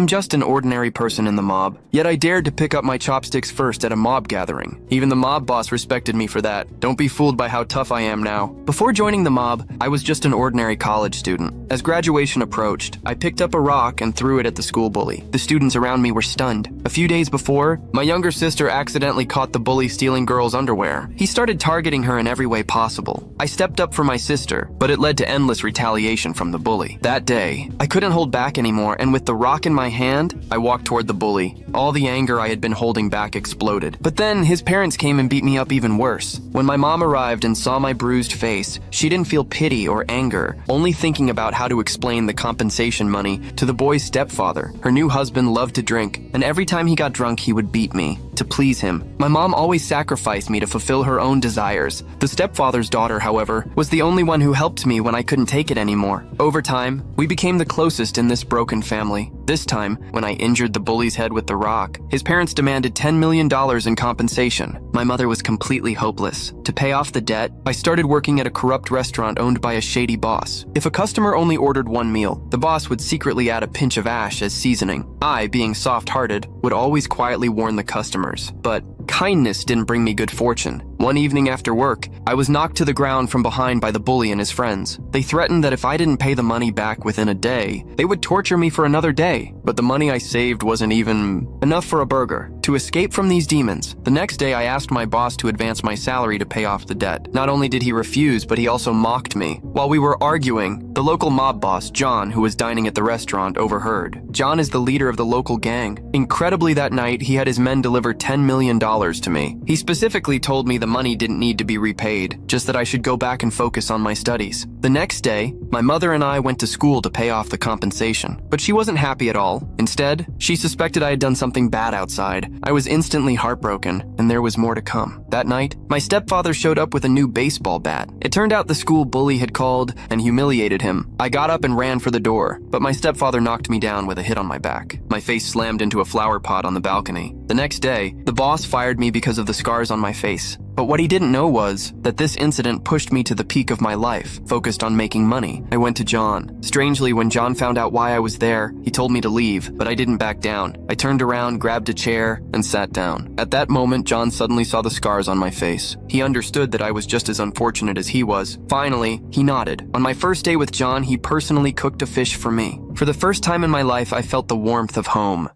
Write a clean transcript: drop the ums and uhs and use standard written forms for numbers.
am just an ordinary person in the mob, yet I dared to pick up my chopsticks first at a mob gathering. Even the mob boss respected me for that. Don't be fooled by how tough I am now. Before joining the mob, I was just an ordinary college student. As graduation approached, I picked up a rock and threw it at the school bully. The students around me were stunned. A few days before, my younger sister accidentally caught the bully stealing girls' underwear. He started targeting her in every way possible. I stepped up for my sister, but it led to endless retaliation from the bully. That day, I couldn't hold back anymore, and with the rock in my hand, I walked toward the bully. All the anger I had been holding back exploded. But then, his parents came and beat me up even worse. When my mom arrived and saw my bruised face, she didn't feel pity or anger, only thinking about how to explain the compensation money to the boy's stepfather. Her new husband loved to drink, and every time he got drunk, he would beat me. To please him, my mom always sacrificed me to fulfill her own desires. The stepfather's daughter, however, was the only one who helped me when I couldn't take it anymore. Over time, we became the closest in this broken family. This time, when I injured the bully's head with the rock, his parents demanded $10 million in compensation. My mother was completely hopeless. To pay off the debt, I started working at a corrupt restaurant owned by a shady boss. If a customer only ordered one meal, the boss would secretly add a pinch of ash as seasoning. I, being soft-hearted, would always quietly warn the customers. But kindness didn't bring me good fortune. One evening after work, I was knocked to the ground from behind by the bully and his friends. They threatened that if I didn't pay the money back within a day, they would torture me for another day. But the money I saved wasn't even enough for a burger. To escape from these demons, the next day I asked my boss to advance my salary to pay off the debt. Not only did he refuse, but he also mocked me. While we were arguing, the local mob boss, John, who was dining at the restaurant, overheard. John is the leader of the local gang. Incredibly, that night, he had his men deliver $10 million to me. He specifically told me the money didn't need to be repaid, just that I should go back and focus on my studies. The next day, my mother and I went to school to pay off the compensation, but she wasn't happy at all. Instead, she suspected I had done something bad outside. I was instantly heartbroken, and there was more to come. That night, my stepfather showed up with a new baseball bat. It turned out the school bully had called and humiliated him. I got up and ran for the door, but my stepfather knocked me down with a hit on my back. My face slammed into a flower pot on the balcony. The next day, the boss fired me because of the scars on my face. But what he didn't know was that this incident pushed me to the peak of my life, focused on making money. I went to John. Strangely, when John found out why I was there, he told me to leave, but I didn't back down. I turned around, grabbed a chair, and sat down. At that moment, John suddenly saw the scars on my face. He understood that I was just as unfortunate as he was. Finally, he nodded. On my first day with John, he personally cooked a fish for me. For the first time in my life, I felt the warmth of home.